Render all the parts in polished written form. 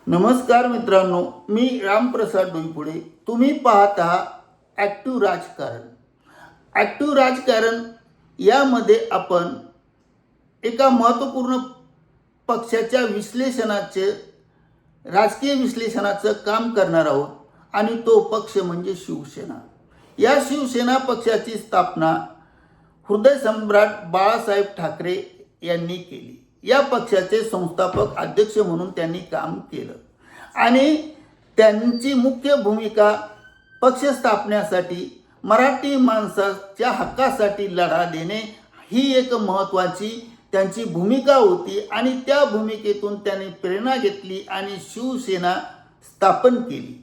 नमस्कार मित्रांनो, मी रामप्रसाद डोईपुडे. तुम्ही पाहता ॲक्टिव्ह राजकारण. ॲक्टिव्ह राजकारण यामध्ये आपण एका महत्त्वपूर्ण पक्षाच्या राजकीय विश्लेषणाचं काम करणार आहोत आणि तो पक्ष म्हणजे शिवसेना. या शिवसेना पक्षाची स्थापना हृदयसम्राट बाळासाहेब ठाकरे यांनी केली. या पक्षाचे संस्थापक अध्यक्ष म्हणून त्यांनी काम केलं आणि त्यांची मुख्य भूमिका पक्ष स्थापनेसाठी मराठी माणसाच्या हक्कासाठी लढा देणे ही एक महत्त्वाची त्यांची भूमिका होती आणि त्या भूमिकेतून त्यांनी प्रेरणा घेतली आणि शिवसेना स्थापन केली.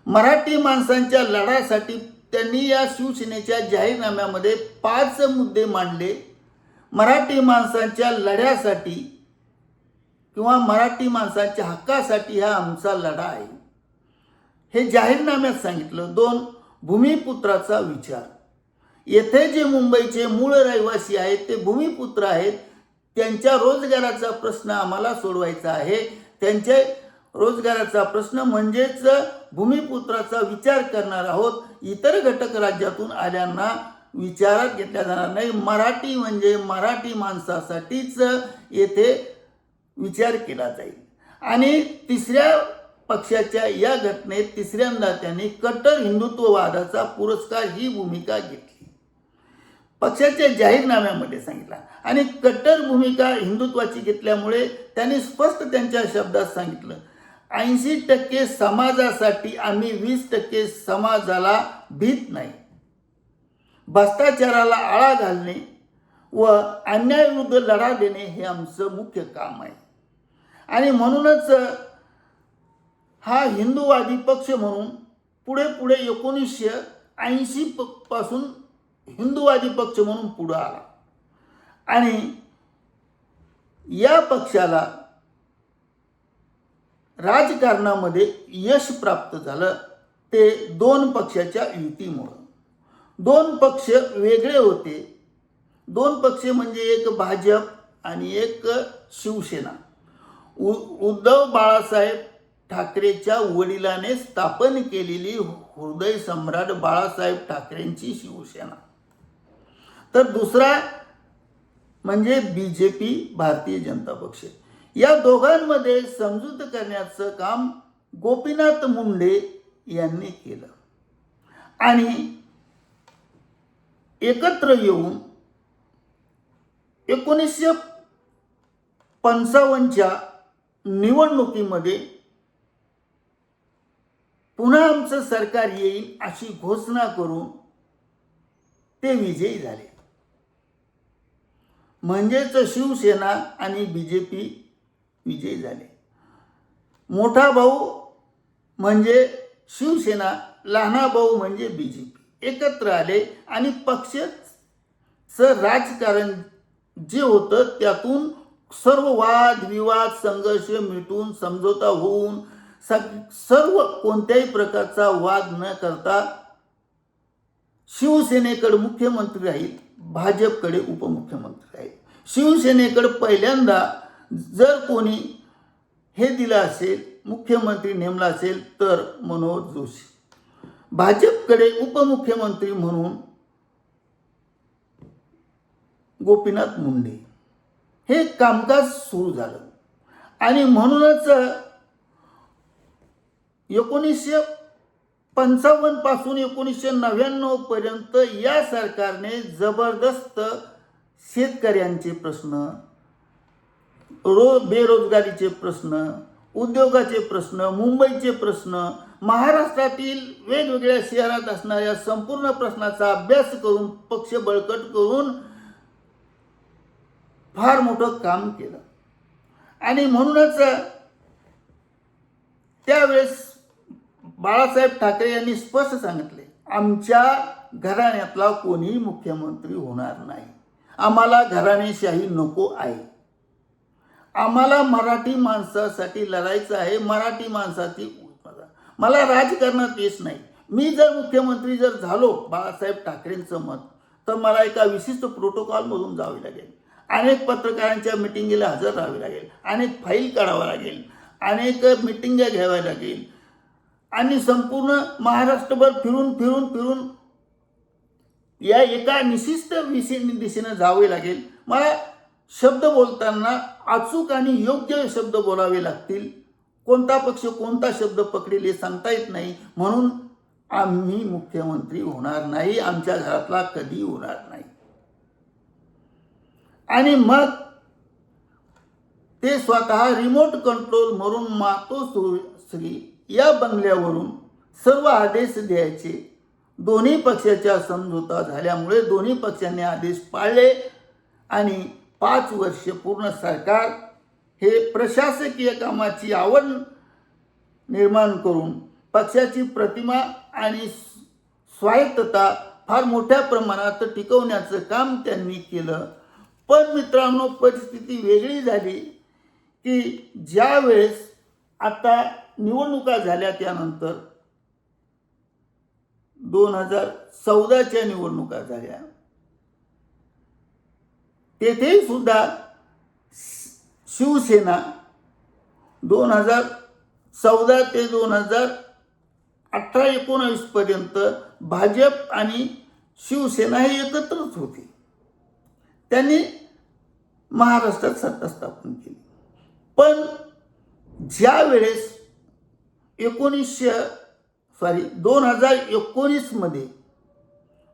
मराठी माणसांच्या लढ्यासाठी त्यांनी या शिवसेनेच्या जाहीरनाम्यामध्ये 5 मुद्दे मांडले. मराठी माणसांच्या लढ्यासाठी किंवा मराठी माणसांच्या हक्कासाठी हा आमचा लढा आहे हे जाहीरनाम्यात सांगितलं. 2, भूमिपुत्राचा विचार. येथे जे मुंबईचे मूळ रहिवासी आहेत ते भूमिपुत्र आहेत. त्यांच्या रोजगाराचा प्रश्न आम्हाला सोडवायचा आहे. त्यांच्या रोजगाराचा प्रश्न म्हणजेच भूमिपुत्राचा विचार करणार आहोत. इतर घटक राज्यातून आल्यांना विचारात घेतल्या जाणार नाही. मराठी म्हणजे मराठी माणसासाठीच येथे विचार केला जाईल. आणि तिसऱ्या पक्षाच्या या घटनेत तिसऱ्यांदा त्यांनी कट्टर हिंदुत्ववादाचा पुरस्कार ही भूमिका घेतली. पक्षाच्या जाहीरनाम्यामध्ये सांगितला आणि कट्टर भूमिका हिंदुत्वाची घेतल्यामुळे त्यांनी स्पष्ट त्यांच्या शब्दात सांगितलं, 80% समाजासाठी आम्ही 20% समाजाला भीत नाही. भ्रष्टाचाराला आळा घालणे व अन्यायाविरुद्ध लढा देणे हे आमचं मुख्य काम आहे. आणि म्हणूनच हा हिंदूवादी पक्ष म्हणून पुढे 1980 पासून हिंदूवादी पक्ष म्हणून पुढे आला आणि या पक्षाला राजकारणामध्ये यश प्राप्त झालं ते 2 पक्षाच्या युतीमुळे. 2 पक्ष वेगळे होते. 2 पक्ष म्हणजे एक भाजप आणि एक शिवसेना. उद्धव बाळासाहेब ठाकरेच्या वडिलाने स्थापन केलेली हृदयसम्राट बाळासाहेब ठाकरेंची शिवसेना. तर दुसरा म्हणजे BJP भारतीय जनता पक्ष. या दोघांमध्ये समजूत करण्याचं काम गोपीनाथ मुंडे यांनी केलं आणि एकत्र येऊन 1955च्या निवडणुकीमध्ये पुन्हा आमचं सरकार येईल अशी घोषणा करून ते विजयी झाले. म्हणजेच शिवसेना आणि BJP विजयी झाले. मोठा भाऊ म्हणजे शिवसेना, लहाना भाऊ म्हणजे BJP एकत्र आले आणि पक्षाचं राजकारण जे होतं त्यातून सर्व वाद विवाद संघर्ष मिटून समझोता होऊन सर्व कोणत्याही प्रकारचा वाद न करता शिवसेनेकडे मुख्यमंत्री राहील, भाजपकडे उपमुख्यमंत्री राहील. शिवसेनेकडे पहिल्यांदा जर कोणी हे दिलं असेल, मुख्यमंत्री नेमला असेल तर मनोहर जोशी, भाजपकडे उपमुख्यमंत्री म्हणून गोपीनाथ मुंडे. हे कामकाज सुरू झालं आणि म्हणूनच 1955 पासून 1999 पर्यंत या सरकारने जबरदस्त शेतकऱ्यांचे प्रश्न, बेरोजगारीचे प्रश्न, उद्योगाचे प्रश्न, मुंबईचे प्रश्न, महाराष्ट्रातील वेगवेगळ्या शहरात असणाऱ्या संपूर्ण प्रश्नाचा अभ्यास करून पक्ष बळकट करून फार मोठं काम केलं. आणि म्हणूनच त्यावेळेस बाळासाहेब ठाकरे यांनी स्पष्ट सांगितले, आमच्या घराण्यातला कोणीही मुख्यमंत्री होणार नाही. आम्हाला घराणेशाही नको आहे. आम्हाला मराठी माणसासाठी लढायचं आहे. मराठी माणसाची मला राजकारणात येत नाही. मी जर मुख्यमंत्री झालो बाळासाहेब ठाकरेंचं मत, तर मला एका विशिष्ट प्रोटोकॉलमधून जावे लागेल. अनेक पत्रकारांच्या मिटिंगेला हजर राहावे लागेल. अनेक फाईल काढावं लागेल. अनेक मिटिंगा घ्याव्या लागेल आणि संपूर्ण महाराष्ट्रभर फिरून फिरून फिरून या एका विशिष्ट दिशेनं जावे लागेल. मला शब्द बोलताना अचूक आणि योग्य शब्द बोलावे लागतील. कोणता पक्ष कोणता शब्द पकडेल हे सांगता येत नाही. म्हणून आम्ही मुख्यमंत्री होणार नाही, आमच्या घरातला कधी होणार नाही. आणि मग ते स्वतः रिमोट कंट्रोल म्हणून मातोश्री या बंगल्यावरून सर्व आदेश द्यायचे. दोन्ही पक्षाच्या समझोता झाल्यामुळे दोन्ही पक्षांनी आदेश पाळले आणि 5 वर्ष पूर्ण सरकार हे प्रशासकीय कामाची आवड निर्माण करून पक्षाची प्रतिमा आणि स्वायत्तता फार मोठ्या प्रमाणात टिकवण्याचं काम त्यांनी केलं. पण मित्रांनो, परिस्थिती वेगळी झाली की ज्या वेळेस आता निवडणुका झाल्या, त्यानंतर 2014च्या निवडणुका झाल्या, तेथे सुद्धा शिवसेना 2014 ते 2018-19 पर्यंत भाजप आणि शिवसेना हे एकत्रच होते. त्यांनी महाराष्ट्रात सत्ता स्थापन केली. पण ज्या वेळेस 2019 मध्ये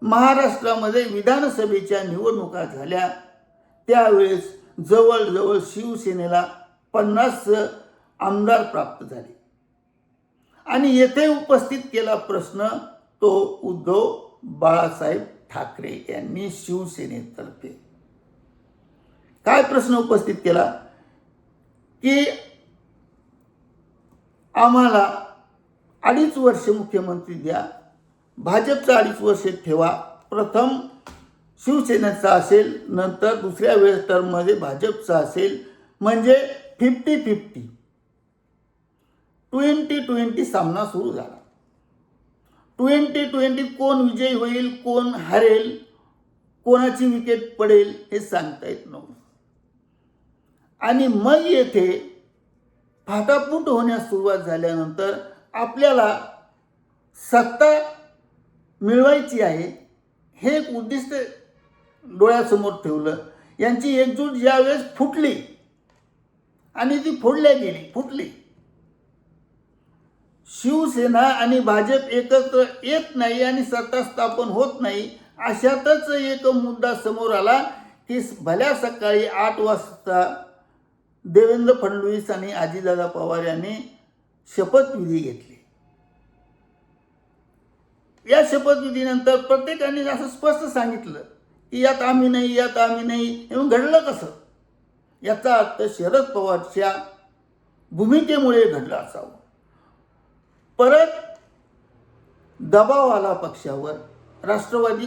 महाराष्ट्रामध्ये विधानसभेच्या निवडणुका झाल्या, त्यावेळेस जवळजवळ शिवसेनेला 50 आमदार प्राप्त झाले. आणि येथे उपस्थित केला प्रश्न तो उद्धव बाळासाहेब ठाकरे यांनी शिवसेनेतर्फे. काय प्रश्न उपस्थित केला की आम्हाला 2.5 वर्ष मुख्यमंत्री द्या, भाजपचा 2.5 वर्ष ठेवा. प्रथम शिवसेनेचा असेल, नंतर दुसऱ्या वेळेस टर्ममध्ये भाजपचा असेल, म्हणजे 50-50 20-20 सामना सुरू झाला. 20-20 कोण विजयी होईल, कोण हरेल, कोणाची विकेट पडेल हे सांगता येत नव्हतं. आणि मग येथे फाटाफूट होण्यास सुरुवात झाल्यानंतर आपल्याला सत्ता मिळवायची आहे हे एक उद्दिष्ट डोळ्यासमोर ठेवलं. यांची एकजूट ज्यावेळेस फुटली आणि ती फुटली, शिवसेना आणि भाजप एकत्र येत नाही आणि सत्ता स्थापन होत नाही, अशातच एक मुद्दा समोर आला की भल्या सकाळी 8 वाजता देवेंद्र फडणवीस आणि अजितदादा पवार यांनी शपथविधी घेतली. या शपथविधीनंतर प्रत्येकाने असं स्पष्ट सांगितलं की यात आम्ही नाही. म्हणून घडलं कसं? याचा अर्थ शरद पवारच्या भूमिकेमुळे घडलं असावं. परत दबाव आला पक्षावर. राष्ट्रवादी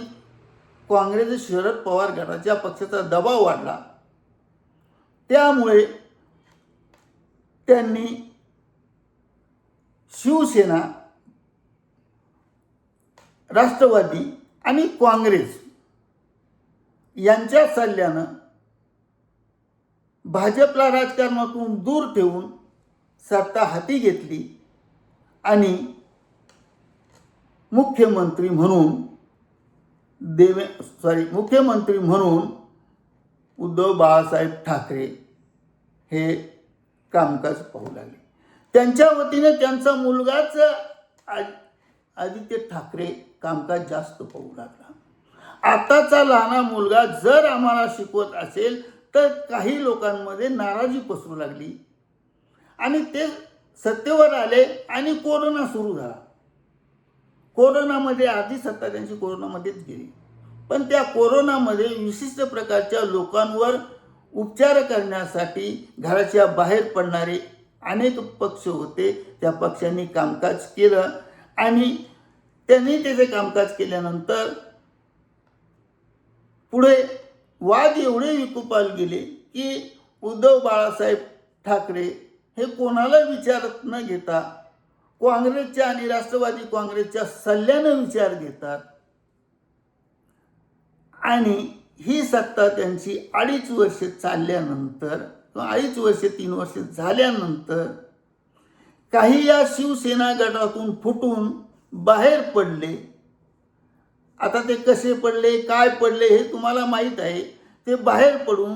काँग्रेस शरद पवार गटाच्या पक्षाचा दबाव वाढला. त्यामुळे त्यांनी शिवसेना, राष्ट्रवादी आणि काँग्रेस यांच्या सल्ल्यानं भाजपला राजकारणातून दूर ठेवून सत्ता हाती घेतली आणि मुख्यमंत्री म्हणून उद्धव बाळासाहेब ठाकरे हे कामकाज पाहू लागले. त्यांच्या वतीने त्यांचा मुलगाच आदित्य ठाकरे कामकाज जास्त पाहू लागला. आताचा लहान मुलगा जर आम्हाला शिकवत असेल तर काही लोकांमध्ये नाराजी पसरू लागली आणि ते सत्तेवर आले आणि कोरोना सुरू झाला. कोरोनामध्ये आधी सत्ता त्यांची कोरोनामध्येच गेली. पण त्या कोरोनामध्ये विशिष्ट प्रकारच्या लोकांवर उपचार करण्यासाठी घराच्या बाहेर पडणारे अनेक पक्ष होते. त्या पक्षांनी कामकाज केलं आणि त्यांनी त्याचे कामकाज केल्यानंतर पुढे वाद एवढे विकोपाला गेले की उद्धव बाळासाहेब ठाकरे हे कोणाला विचारत न घेता काँग्रेसच्या आणि राष्ट्रवादी काँग्रेसच्या सल्ल्यानं विचार घेतात आणि ही सत्ता त्यांची 2.5 वर्ष चालल्यानंतर, 2.5 वर्ष 3 वर्ष झाल्यानंतर काही या शिवसेना गटातून फुटून बाहेर पडले. आता ते कसे पडले, काय पडले हे तुम्हाला माहीत आहे. ते बाहेर पडून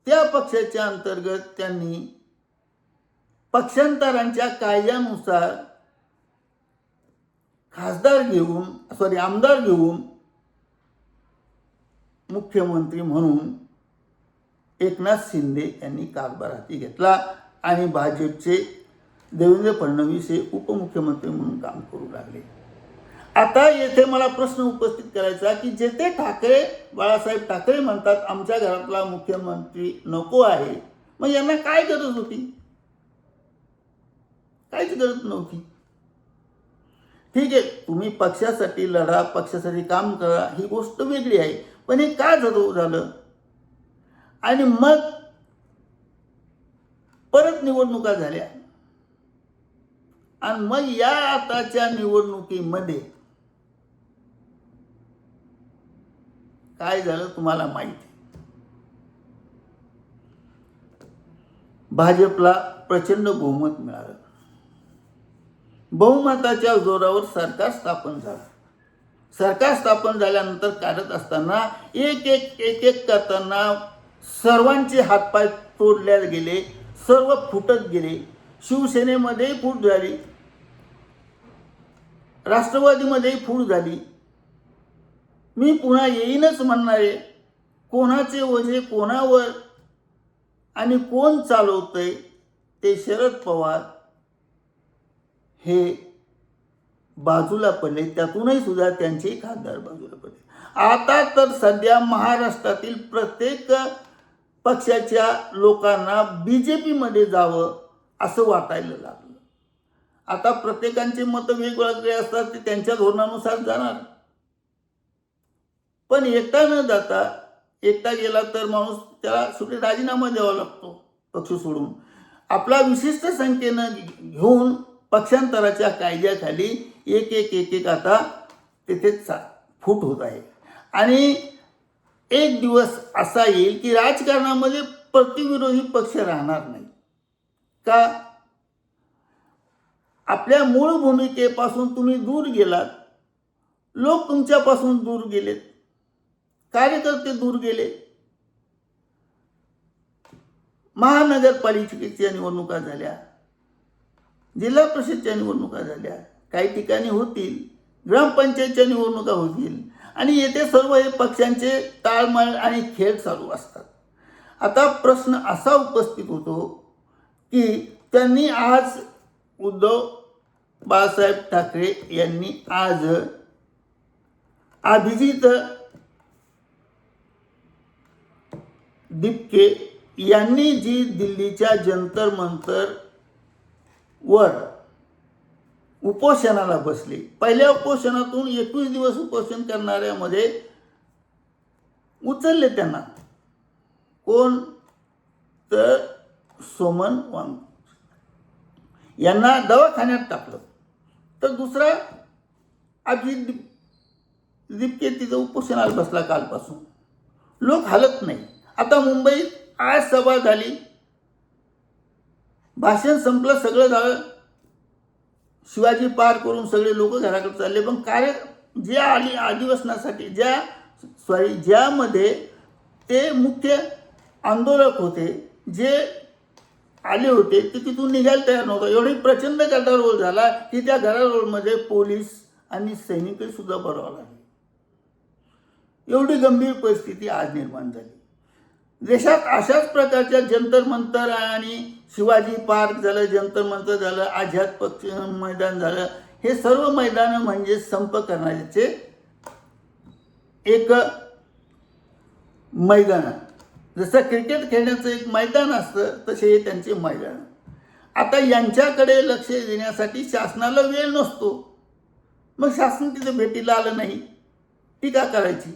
त्या पक्षाच्या अंतर्गत त्यांनी पक्षांतरांच्या कायद्यानुसार आमदार घेऊन मुख्यमंत्री म्हणून एकनाथ शिंदे यांनी कारभार हाती घेतला आणि भाजपचे देवेंद्र फडणवीस हे उपमुख्यमंत्री म्हणून काम करू लागले. आता येथे मला प्रश्न उपस्थित करायचा की जेथे बाळासाहेब ठाकरे म्हणतात आमच्या घरातला मुख्यमंत्री नको आहे, मग यांना काय गरज होती? काहीच गरज नव्हती. ठीक आहे, तुम्ही पक्षासाठी लढा, पक्षासाठी काम करा, ही गोष्ट वेगळी आहे. पण हे का झालं? आणि मग परत निवडणुका झाल्या आणि मग या आताच्या निवडणुकीमध्ये काय झालं तुम्हाला माहिती. भाजपला प्रचंड बहुमत मिळालं. बहुमताच्या जोरावर सरकार स्थापन झालं. सरकार स्थापन झाल्यानंतर काढत असताना एक करताना सर्वांचे हातपाय तोडले गेले, सर्व फुटत गेले. शिवसेनेमध्ये फूट झाली, राष्ट्रवादीमध्येही फूट झाली. मी पुन्हा येईनच म्हणणारे, कोणाचे वजे कोणावर आणि कोण चालवतंय ते शरद पवार हे बाजूला पडले. त्यातूनही सुद्धा त्यांचे खासदार बाजूला पडले. आता तर सध्या महाराष्ट्रातील प्रत्येक पक्षाच्या लोकांना बीजेपीमध्ये जावं असं वाटायला लागलं. आता प्रत्येकांचे मत वेगवेगळे असतात, ते त्यांच्या धोरणानुसार जाणार. पण एकटा न जाता, एकटा गेला तर माणूस त्याला शेवटी राजीनामा द्यावा लागतो पक्ष सोडून. आपला विशिष्ट संख्येनं घेऊन पक्षांतराच्या कायद्याखाली एक आता तिथे फूट होत आहे. आणि एक दिवस असा येईल की राजकारणामध्ये प्रतिविरोधी पक्ष राहणार नाही. का? आपल्या मूळ भूमिकेपासून तुम्ही दूर गेलात, लोक तुमच्यापासून दूर गेलेत, कार्यकर्ते दूर गेले. महानगरपालिकेच्या निवडणुका झाल्या, जिल्हा परिषदच्या निवडणुका झाल्या, काही ठिकाणी होतील, ग्रामपंचायतच्या निवडणुका होतील आणि येथे सर्व हे पक्षांचे ताळमेळ आणि खेळ चालू असतात. आता प्रश्न असा उपस्थित होतो की त्यांनी आज बाळासाहेब ठाकरे यांनी आज अभिजित दिपके यांनी जी दिल्लीच्या जंतर मंतर वर उपोषणाला बसले, पहिल्या उपोषणातून 21 दिवस उपोषण करणाऱ्यामध्ये उचलले त्यांना. कोण? तर सोमन वांग यांना दवाखान्यात टाकलं. तर दुसरा अभिजित दिपके तिथं उपोषणाला बसला कालपासून. लोक हलत नाही. आता मुंबईत आज सभा झाली, भाषण संपलं, सगळं झालं, शिवाजी पार करून सगळे लोक घराकडे चालले. पण कार्य जे अधिवेशनासाठी ज्यामध्ये ते मुख्य आंदोलक होते, जे आले होते, ते तिथून निघायला तयार नव्हतं. एवढी प्रचंड गदारोळ झाला की त्या गदारोळमध्ये पोलीस आणि सैनिकही सुद्धा बरोबर लागले. एवढी गंभीर परिस्थिती आज निर्माण झाली. देशात अशाच प्रकारच्या जंतर मंतर आणि शिवाजी पार्क झालं, जंतर मंतर झालं, आझाद पक्ष मैदान झालं, हे सर्व मैदानं म्हणजे संप करण्याचे एक मैदान. जसं क्रिकेट खेळण्याचं एक मैदान असतं तसे हे त्यांचे मैदान. आता यांच्याकडे लक्ष देण्यासाठी शासनाला वेळ नसतो. मग शासन तिथे भेटीला आलं नाही, टीका करायची.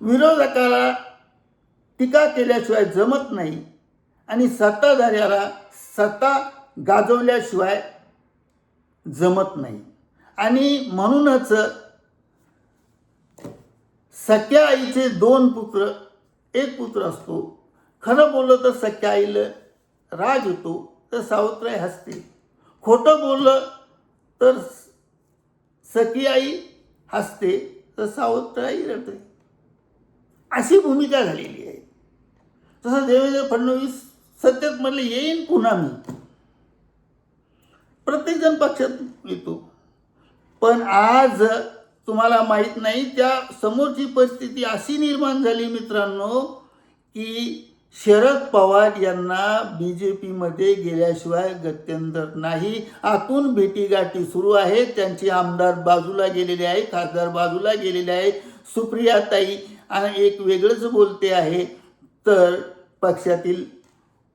विरोधकाला टीका केल्याशिवाय जमत नाही आणि सत्ताधाऱ्याला सत्ता गाजवल्याशिवाय जमत नाही. आणि म्हणूनच सख्या आईचे 2 पुत्र, 1 पुत्र असतो. खरं बोललं तर सख्या आईला राग येतो तर सावित्रीबाई हसते. खोटं बोललं तर सखी आई हसते तर सावत्र आई रडते, अशी भूमिका झालेली आहे. तसं देवेंद्र फडणवीस सत्तेत म्हणले येईन पुन्हा मी, प्रत्येकजण पक्षात येतो. पण आज तुम्हाला माहीत नाही त्या समोरची परिस्थिती अशी निर्माण झाली मित्रांनो की शरद पवार यांना BJPमध्ये गेल्याशिवाय गत्यंतर नाही. आतून भेटीगाठी सुरू आहेत. त्यांचे आमदार बाजूला गेलेले आहे, खासदार बाजूला गेलेले आहे. सुप्रियाताई आणि एक वेगळंच बोलते आहे, तर पक्षातील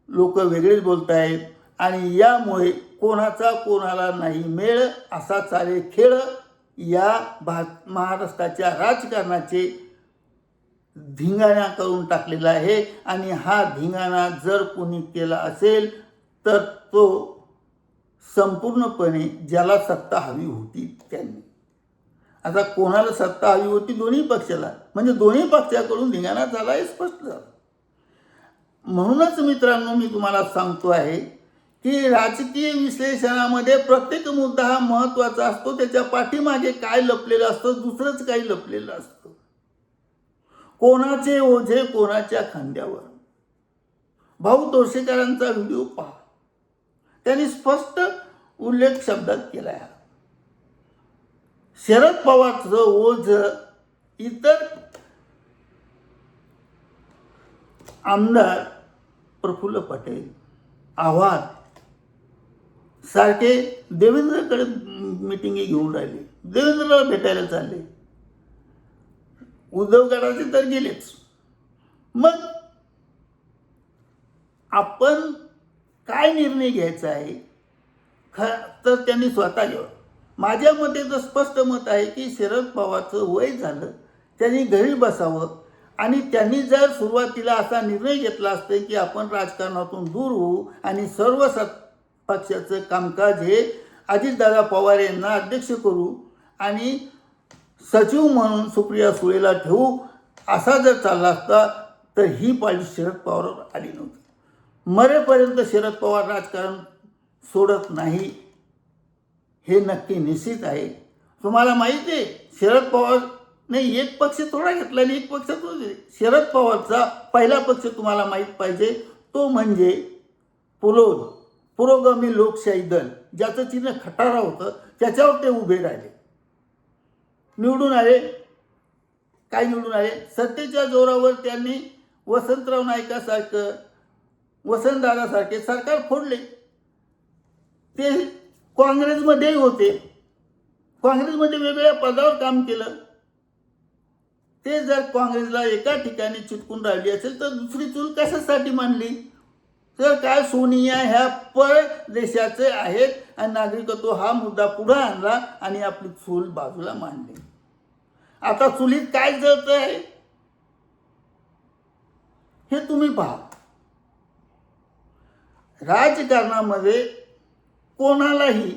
लोक वेगळेच बोलत आहेत. आणि यामुळे कोणाचा कोणाला नाही मेळ असा चाले खेळ या महाराष्ट्राच्या राजकारणाचे धिंगाणा करून टाकलेला आहे. आणि हा धिंगाणा जर कोणी केला असेल तर तो संपूर्णपणे ज्याला सत्ता हवी होती त्यांनी. आता कोणाला सत्ता हवी होती? दोन्ही पक्षाला, म्हणजे दोन्ही पक्षाकडून धिंगाणा झाला हे स्पष्ट झालं. म्हणूनच मित्रांनो मी तुम्हाला सांगतो आहे की राजकीय विश्लेषणामध्ये प्रत्येक मुद्दा हा महत्त्वाचा असतो. त्याच्या पाठीमागे काय लपलेलं असतं, दुसरंच काही लपलेलं असतं. कोणाचे ओझे कोणाच्या खांद्यावर. भाऊ तोरसेकरांचा व्हिडिओ पहा, त्यांनी स्पष्ट उल्लेख शब्दात केला आहे. शरद पवारचं ओझ इतर आमदार प्रफुल्ल पटेल, आव्हाड सारखे देवेंद्रकडे मिटिंगी घेऊन राहिले, देवेंद्रला भेटायला चालले. उद्धव गटाचे तर गेलेच. मग आपण काय निर्णय घ्यायचा आहे तर त्यांनी स्वतः घ्यावं. माझ्या मते तर स्पष्ट मत आहे की शरद पवारचं वय झालं, त्यांनी घरी बसावं. आणि त्यांनी जर सुरुवातीला असा निर्णय घेतला असता की आपण राजकारणातून दूर होऊ आणि सर्व पक्षाचं कामकाज हे अजितदादा पवार यांना अध्यक्ष करू आणि सचिव म्हणून सुप्रिया सुळेला ठेवू, असा जर चालला असता तर ही पाळी शरद पवारवर आली नव्हती. मरेपर्यंत शरद पवार राजकारण सोडत नाही हे नक्की निश्चित आहे. तुम्हाला माहिती आहे शरद पवार नाही एक पक्ष थोडा घेतला आणि एक पक्ष तो. शरद पवारचा पहिला पक्ष तुम्हाला माहीत पाहिजे, तो म्हणजे पुरोगामी लोकशाही दल, ज्याचं चिन्ह खटारा होतं, त्याच्यावर ते उभे राहिले, निवडून आले. काय निवडून आले? सत्तेच्या जोरावर त्यांनी वसंतराव नाईकासारखं, वसंतदादासारखे सरकार फोडले. ते काँग्रेसमध्येही होते, काँग्रेसमध्ये वेगवेगळ्या पदावर काम केलं. ते जर काँग्रेसला एका ठिकाणी चिटकून राहिली असेल तर दुसरी चूल कशासाठी मांडली? तर काय सोनिया ह्या परदेशाचे आहेत आणि नागरिकत्व हा मुद्दा पुढे आणला आणि आपली चूल बाजूला मांडली. आता चुलीत काय जळत आहे हे तुम्ही पहा. राजकारणामध्ये कोणालाही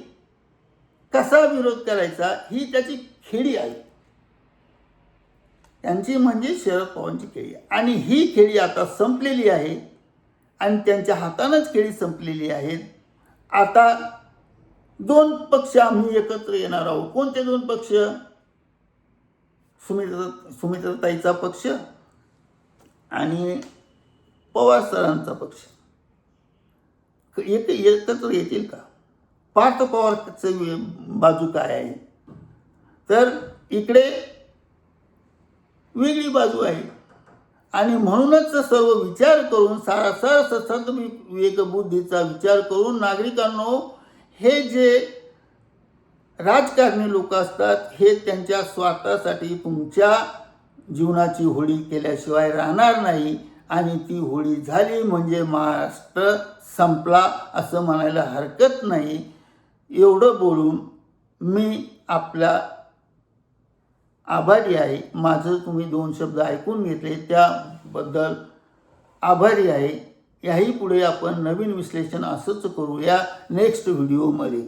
कसा विरोध करायचा ही त्याची खेळी आहे. त्यांची म्हणजे शरद पवारांची खेळी आहे. आणि ही खेळी आता संपलेली आहे आणि त्यांच्या हातानंच खेळी संपलेली आहेत. आता दोन पक्ष आम्ही एकत्र येणार आहोत. कोणते दोन पक्ष? सुमित्राताईचा पक्ष आणि पवार सरांचा पक्ष एकत्र येतील का? पार्थ पवारचं बाजू काय आहे? तर इकडे वेगळी बाजू आहे. आणि म्हणूनच सर्व विचार करून सारासार सत्संग विवेकबुद्धीचा विचार करून नागरिकांनो, हे जे राजकारणी लोक असतात हे त्यांच्या स्वार्थासाठी तुमच्या जीवनाची होळी केल्याशिवाय राहणार नाही. आणि ती होळी झाली म्हणजे महाराष्ट्र संपला असं म्हणायला हरकत नाही. एवढं बोलून मी आपल्या आभारी आहे. माझं तुम्ही 2 शब्द ऐकून घेतले त्याबद्दल आभारी आहे. याही पुढे आपण नवीन विश्लेषण असंच करूया नेक्स्ट व्हिडिओमध्ये.